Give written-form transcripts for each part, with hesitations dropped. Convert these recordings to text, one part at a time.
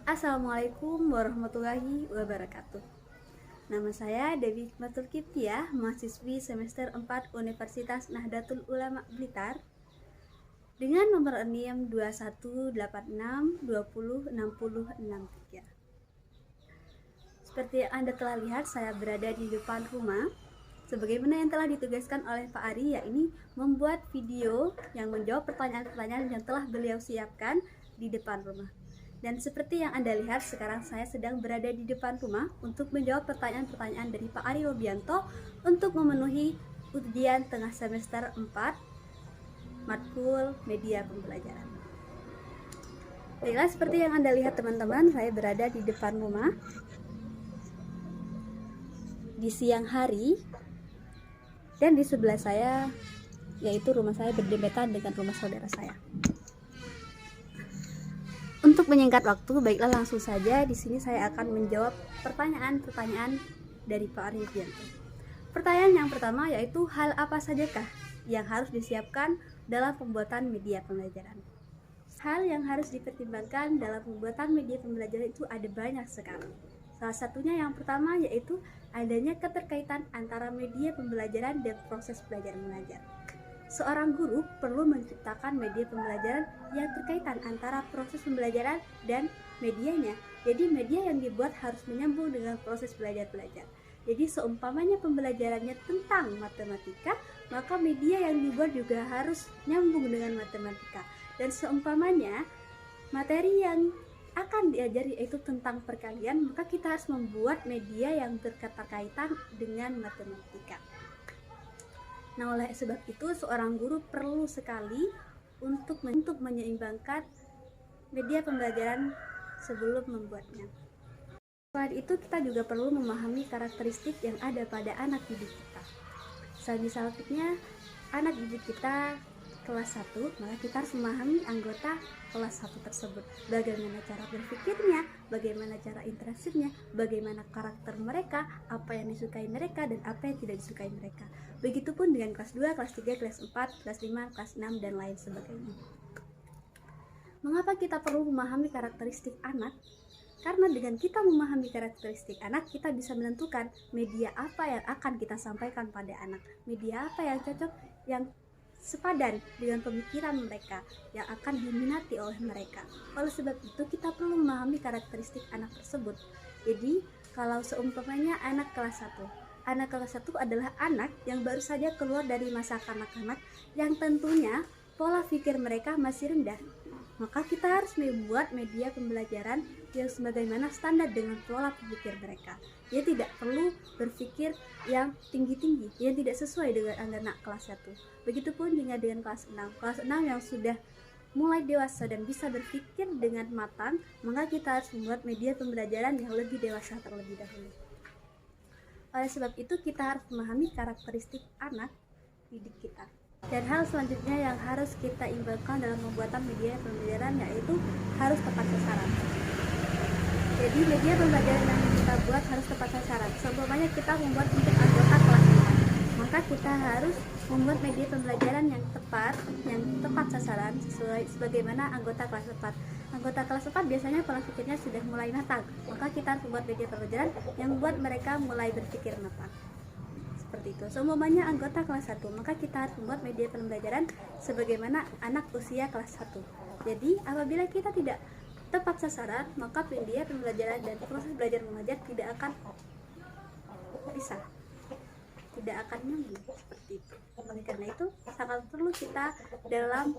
Assalamualaikum warahmatullahi wabarakatuh. Nama saya Dewi Hikmatul Kiptiah, mahasiswi semester 4 Universitas Nahdlatul Ulama Blitar dengan nomor NIM 2186206063. Seperti yang Anda telah lihat, saya berada di depan rumah sebagaimana yang telah ditugaskan oleh Pak Ari, yakni membuat video yang menjawab pertanyaan-pertanyaan yang telah beliau siapkan di depan rumah. Dan seperti yang Anda lihat, sekarang saya sedang berada di depan rumah untuk menjawab pertanyaan-pertanyaan dari Pak Ari Robianto untuk memenuhi ujian tengah semester 4 matkul media pembelajaran. Baiklah, seperti yang Anda lihat teman-teman, saya berada di depan rumah di siang hari, dan di sebelah saya yaitu rumah saya berdempetan dengan rumah saudara saya. Untuk menyingkat waktu, baiklah langsung saja di sini saya akan menjawab pertanyaan-pertanyaan dari Pak Ari Robianto. Pertanyaan yang pertama yaitu hal apa sajakah yang harus disiapkan dalam pembuatan media pembelajaran? Hal yang harus dipertimbangkan dalam pembuatan media pembelajaran itu ada banyak sekali. Salah satunya yang pertama yaitu adanya keterkaitan antara media pembelajaran dan proses belajar mengajar. Seorang guru perlu menciptakan media pembelajaran yang terkaitan antara proses pembelajaran dan medianya. Jadi media yang dibuat harus menyambung dengan proses belajar-belajar. Jadi seumpamanya pembelajarannya tentang matematika, maka media yang dibuat juga harus nyambung dengan matematika. Dan seumpamanya materi yang akan diajari yaitu tentang perkalian, maka kita harus membuat media yang berketerkaitan dengan matematika. Nah, oleh sebab itu seorang guru perlu sekali untuk menyeimbangkan media pembelajaran sebelum membuatnya. Selain itu, kita juga perlu memahami karakteristik yang ada pada anak didik kita. Selanjutnya, anak didik kita kelas 1, maka kita harus memahami anggota kelas 1 tersebut. Bagaimana cara berpikirnya, bagaimana cara interaksinya, bagaimana karakter mereka, apa yang disukai mereka dan apa yang tidak disukai mereka. Begitupun dengan kelas 2, kelas 3, kelas 4, kelas 5, kelas 6 dan lain sebagainya. Mengapa kita perlu memahami karakteristik anak? Karena dengan kita memahami karakteristik anak, kita bisa menentukan media apa yang akan kita sampaikan pada anak, media apa yang cocok, yang sepadan dengan pemikiran mereka, yang akan diminati oleh mereka. Oleh sebab itu, kita perlu memahami karakteristik anak tersebut. Jadi, kalau seumpamanya anak kelas 1 adalah anak yang baru saja keluar dari masa kanak-kanak, yang tentunya pola pikir mereka masih rendah. Maka kita harus membuat media pembelajaran yang sebagaimana standar dengan pola pikir mereka. Dia tidak perlu berpikir yang tinggi-tinggi, yang tidak sesuai dengan anak kelas 1. Begitupun dengan kelas 6. Kelas 6 yang sudah mulai dewasa dan bisa berpikir dengan matang, maka kita harus membuat media pembelajaran yang lebih dewasa terlebih dahulu. Oleh sebab itu, kita harus memahami karakteristik anak didik kita. Dan hal selanjutnya yang harus kita imbangkan dalam pembuatan media pembelajaran yaitu harus tepat sasaran. Jadi media pembelajaran yang kita buat harus tepat sasaran. Seumpamanya kita membuat untuk anggota kelas 4, maka kita harus membuat media pembelajaran yang tepat sasaran sesuai sebagaimana anggota kelas 4. Anggota kelas 4 biasanya pola pikirnya sudah mulai matang, maka kita harus membuat media pembelajaran yang membuat mereka mulai berpikir matang. Seperti itu. Seumpamanya anggota kelas 1, maka kita harus membuat media pembelajaran sebagaimana anak usia kelas 1. Jadi, apabila kita tidak tepat sasaran, maka media pembelajaran dan proses belajar mengajar tidak akan bisa, tidak akan nyambung seperti itu. Oleh karena itu, sangat perlu kita dalam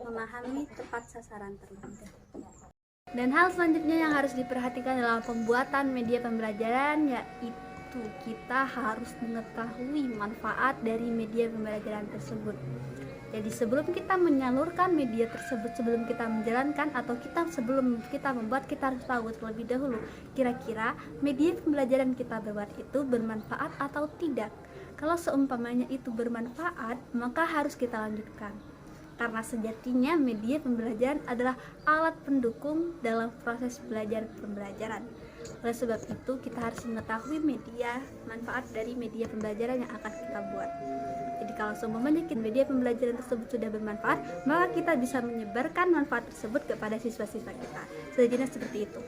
memahami tepat sasaran terlebih dahulu. Dan hal selanjutnya yang harus diperhatikan dalam pembuatan media pembelajaran yaitu kita harus mengetahui manfaat dari media pembelajaran tersebut. Jadi sebelum kita menyalurkan media tersebut, sebelum kita menjalankan atau sebelum kita membuat, kita harus tahu terlebih dahulu kira-kira media pembelajaran kita buat itu bermanfaat atau tidak. Kalau seumpamanya itu bermanfaat, maka harus kita lanjutkan. karena sejatinya media pembelajaran adalah alat pendukung dalam proses belajar pembelajaran. Oleh sebab itu, kita harus mengetahui manfaat dari media pembelajaran yang akan kita buat. Jadi kalau seumpamanya media pembelajaran tersebut sudah bermanfaat, maka kita bisa menyebarkan manfaat tersebut kepada siswa-siswa kita. Sejenis seperti itu.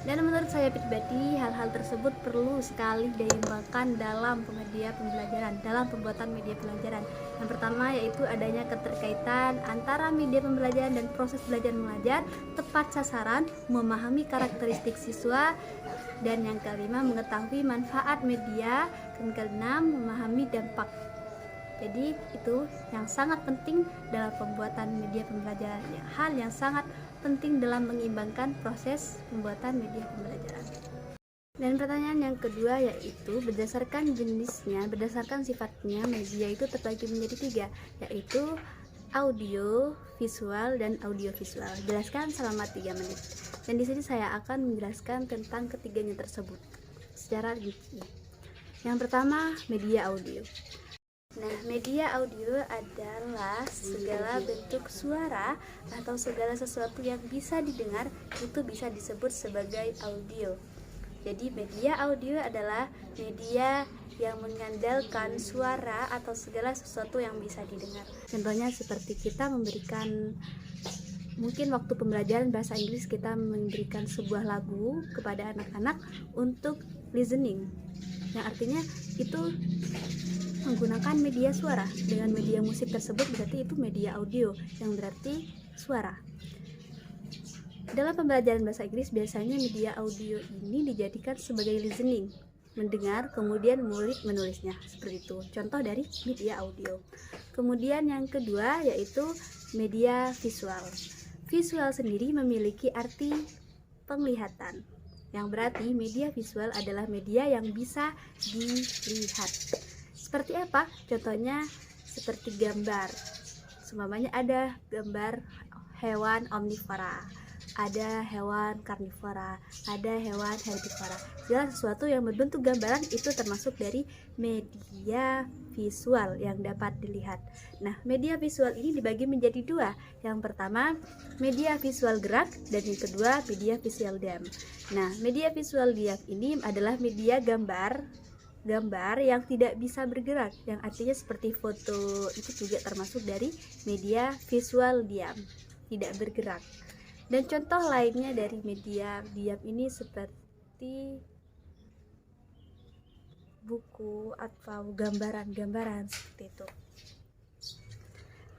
Dan menurut saya pribadi, hal-hal tersebut perlu sekali diimbangkan dalam media pembelajaran, dalam pembuatan media pembelajaran. Yang pertama yaitu adanya keterkaitan antara media pembelajaran dan proses belajar mengajar, tepat sasaran, memahami karakteristik siswa, dan yang kelima mengetahui manfaat media, dan keenam memahami dampak. Jadi itu yang sangat penting dalam pembuatan media pembelajaran, hal yang sangat penting dalam mengimbangkan proses pembuatan media pembelajaran. Dan pertanyaan yang kedua yaitu berdasarkan jenisnya, berdasarkan sifatnya, media itu terbagi menjadi 3, yaitu audio, visual, dan audiovisual. Jelaskan selama 3 menit. Dan di sini saya akan menjelaskan tentang ketiganya tersebut secara rinci. Yang pertama, media audio. Nah, media audio adalah segala bentuk suara atau segala sesuatu yang bisa didengar, itu bisa disebut sebagai audio. Jadi media audio adalah media yang mengandalkan suara atau segala sesuatu yang bisa didengar. Contohnya seperti kita memberikan, mungkin waktu pembelajaran bahasa Inggris kita memberikan sebuah lagu kepada anak-anak untuk listening, yang artinya itu menggunakan media suara. Dengan media musik tersebut berarti itu media audio, yang berarti suara. Dalam pembelajaran bahasa Inggris biasanya media audio ini dijadikan sebagai listening, mendengar kemudian murid menulisnya, seperti itu. Contoh dari media audio. Kemudian yang kedua yaitu media visual. Visual sendiri memiliki arti penglihatan, yang berarti media visual adalah media yang bisa dilihat. Seperti apa? Contohnya seperti gambar. Seumpamanya ada gambar hewan omnivora, ada hewan karnivora, ada hewan herbivora. Segala sesuatu yang berbentuk gambaran itu termasuk dari media visual yang dapat dilihat. Nah, media visual ini dibagi menjadi 2. Yang pertama, media visual gerak, dan yang kedua, media visual diam. Nah, media visual diam ini adalah media gambar yang tidak bisa bergerak, yang artinya seperti foto, itu juga termasuk dari media visual diam, tidak bergerak. Dan contoh lainnya dari media diam ini seperti buku atau gambaran seperti itu.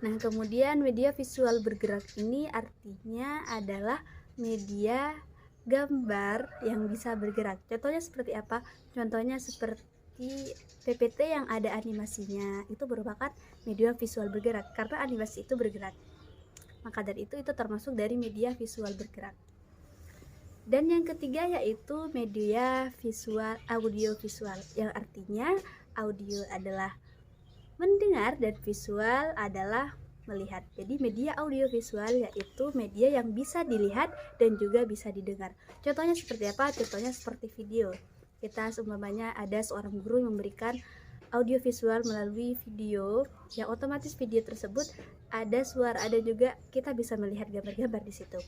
Nah, kemudian media visual bergerak ini artinya adalah media gambar yang bisa bergerak. Contohnya seperti apa? Contohnya seperti PPT yang ada animasinya, itu merupakan media visual bergerak karena animasi itu bergerak. Maka dari itu termasuk dari media visual bergerak. Dan yang ketiga yaitu media visual audio visual, yang artinya audio adalah mendengar dan visual adalah melihat. Jadi media audio visual yaitu media yang bisa dilihat dan juga bisa didengar. Contohnya seperti apa? Contohnya seperti video. Kita seumpamanya ada seorang guru yang memberikan audio visual melalui video, yang otomatis video tersebut ada suara, ada juga kita bisa melihat gambar-gambar di situ.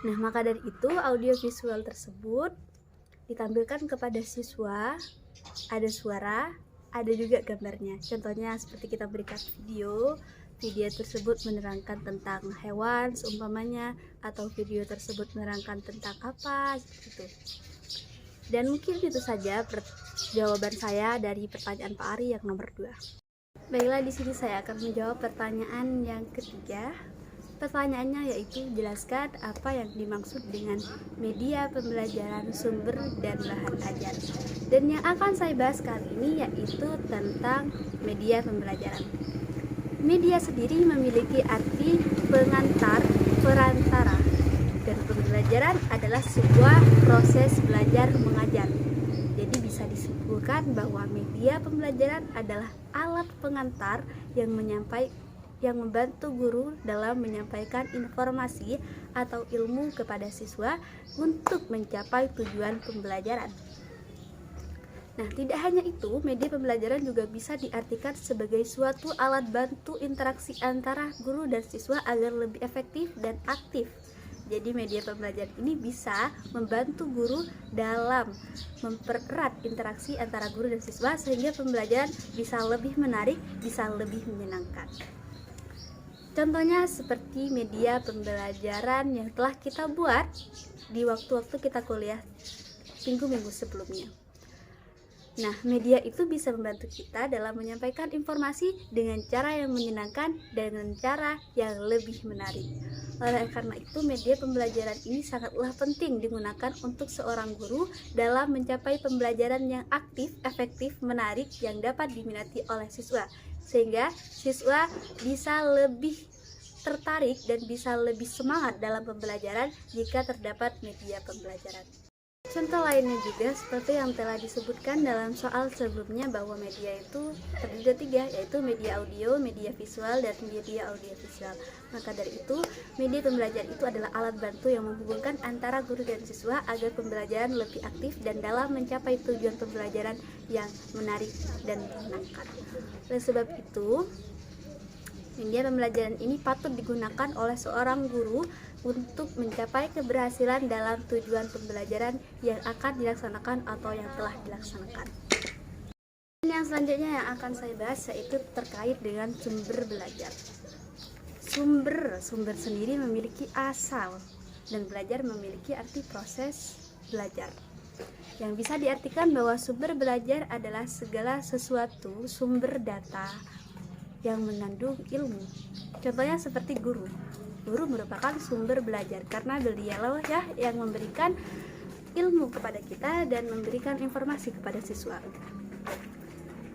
Nah, maka dari itu audio visual tersebut ditampilkan kepada siswa, ada suara, ada juga gambarnya. Contohnya seperti kita berikan video tersebut menerangkan tentang hewan seumpamanya, atau video tersebut menerangkan tentang apa, seperti itu. Dan mungkin itu saja jawaban saya dari pertanyaan Pak Ari yang nomor 2. Baiklah, di sini saya akan menjawab pertanyaan yang ketiga. Pertanyaannya yaitu jelaskan apa yang dimaksud dengan media pembelajaran, sumber dan bahan ajar. Dan yang akan saya bahas kali ini yaitu tentang media pembelajaran. Media sendiri memiliki arti pengantar, perantara, dan pembelajaran adalah sebuah proses belajar mengajar. Jadi bisa disimpulkan bahwa media pembelajaran adalah alat pengantar yang membantu guru dalam menyampaikan informasi atau ilmu kepada siswa untuk mencapai tujuan pembelajaran. Nah, tidak hanya itu, media pembelajaran juga bisa diartikan sebagai suatu alat bantu interaksi antara guru dan siswa agar lebih efektif dan aktif. Jadi media pembelajaran ini bisa membantu guru dalam mempererat interaksi antara guru dan siswa sehingga pembelajaran bisa lebih menarik, bisa lebih menyenangkan. Contohnya seperti media pembelajaran yang telah kita buat di waktu-waktu kita kuliah minggu-minggu sebelumnya. Nah, media itu bisa membantu kita dalam menyampaikan informasi dengan cara yang menyenangkan dan dengan cara yang lebih menarik. Oleh karena itu, media pembelajaran ini sangatlah penting digunakan untuk seorang guru dalam mencapai pembelajaran yang aktif, efektif, menarik yang dapat diminati oleh siswa. Sehingga siswa bisa lebih tertarik dan bisa lebih semangat dalam pembelajaran jika terdapat media pembelajaran. Contoh lainnya juga seperti yang telah disebutkan dalam soal sebelumnya bahwa media itu terdiri dari 3, yaitu media audio, media visual, dan media audiovisual. Maka dari itu, media pembelajaran itu adalah alat bantu yang menghubungkan antara guru dan siswa agar pembelajaran lebih aktif dan dalam mencapai tujuan pembelajaran yang menarik dan menyenangkan. Oleh sebab itu, media pembelajaran ini patut digunakan oleh seorang guru untuk mencapai keberhasilan dalam tujuan pembelajaran yang akan dilaksanakan atau yang telah dilaksanakan. Yang selanjutnya yang akan saya bahas yaitu terkait dengan sumber belajar. Sumber sendiri memiliki asal dan belajar memiliki arti proses belajar. Yang bisa diartikan bahwa sumber belajar adalah segala sesuatu sumber data yang mengandung ilmu. Contohnya seperti guru. Guru merupakan sumber belajar karena beliau ya yang memberikan ilmu kepada kita dan memberikan informasi kepada siswa.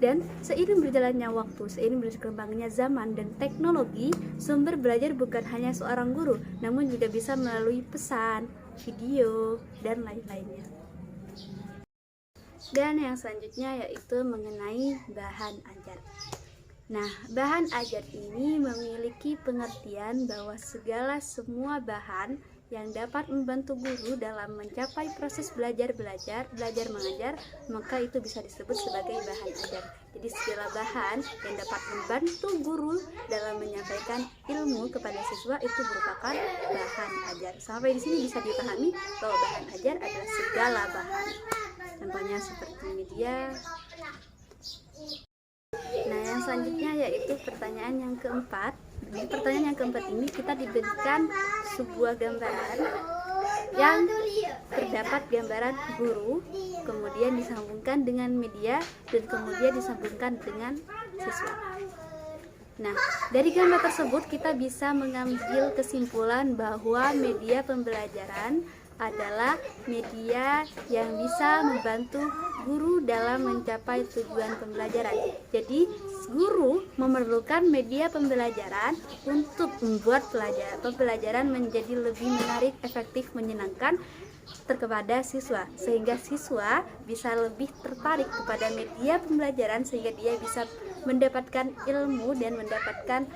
Dan seiring berjalannya waktu, seiring berkembangnya zaman dan teknologi, sumber belajar bukan hanya seorang guru, namun juga bisa melalui pesan, video, dan lain-lainnya. Dan yang selanjutnya yaitu mengenai bahan ajar. Nah, bahan ajar ini memiliki pengertian bahwa semua bahan yang dapat membantu guru dalam mencapai proses belajar mengajar, maka itu bisa disebut sebagai bahan ajar. Jadi segala bahan yang dapat membantu guru dalam menyampaikan ilmu kepada siswa itu merupakan bahan ajar. Sampai di sini bisa dipahami bahwa bahan ajar adalah segala bahan. Contohnya seperti media. Nah, yang selanjutnya yaitu pertanyaan yang keempat. Di pertanyaan yang keempat ini kita diberikan sebuah gambaran yang terdapat gambaran guru, kemudian disambungkan dengan media, dan kemudian disambungkan dengan siswa. Nah, dari gambar tersebut kita bisa mengambil kesimpulan bahwa media pembelajaran adalah media yang bisa membantu guru dalam mencapai tujuan pembelajaran. Jadi, guru memerlukan media pembelajaran untuk membuat pembelajaran menjadi lebih menarik, efektif, menyenangkan kepada siswa, sehingga siswa bisa lebih tertarik kepada media pembelajaran sehingga dia bisa mendapatkan ilmu dan mendapatkan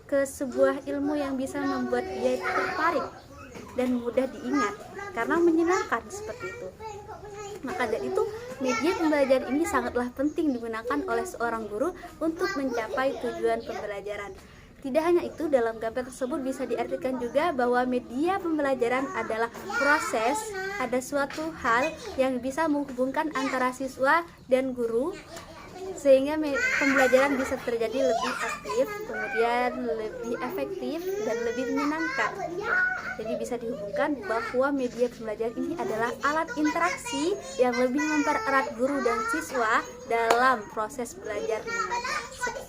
sebuah ilmu yang bisa membuat dia tertarik dan mudah diingat karena menyenangkan seperti itu. Maka dari itu, media pembelajaran ini sangatlah penting digunakan oleh seorang guru untuk mencapai tujuan pembelajaran. Tidak hanya itu, dalam gambar tersebut bisa diartikan juga bahwa media pembelajaran adalah proses, ada suatu hal yang bisa menghubungkan antara siswa dan guru, sehingga pembelajaran bisa terjadi lebih aktif, kemudian lebih efektif dan lebih menyenangkan. Jadi bisa dihubungkan bahwa media pembelajaran ini adalah alat interaksi yang lebih mempererat guru dan siswa dalam proses belajar mengajar.